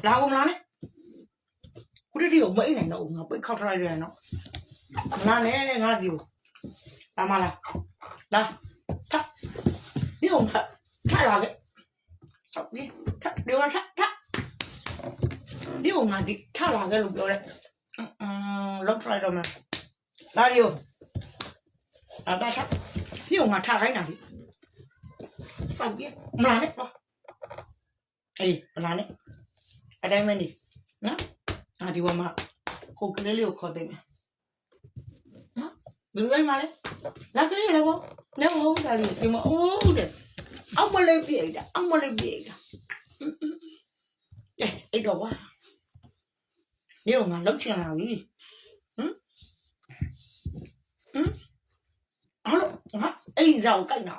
လာကုန်လားနဲ့ခုတည်းကိုမအိမ်နိုင်တော့ငါပိတ်ခောက်ထားလိုက်ရတယ်နော်လာနဲ့ငါစီကိုလာမလားလာထဒီအောင်ထလာလေဆောက်ဒီထဒီကထဒီအောင်ငါဒီထလာခဲ့လို့ပြောတယ်လောက်ထလိုက်တော့မယ်လာရီကိုအဲ့ဒါဆက်ဒီအောင်ငါထခိုင်းတာလေဆောက်ပြမလာနဲ့ပေါ့အေးမလာနဲ့အတိုင်းမနေနော်အာဒီဝမှာဟိုကလေးလေးကိုခေါ်သိမယ်နော်ဘယ်လိုမှလဲလက်ကလေးလည်းပေါ့နေဟုတ်တယ်ဒီမအိုးတယ်အောက်မလေးပြေးတာအောက်မလေးပြေးတာအဲ့တော့ဝါနေတော့ငါလောက်ချင်လာပြီဟမ်အားလို့ငါအိမ်ရောက်ကြိုက်တာ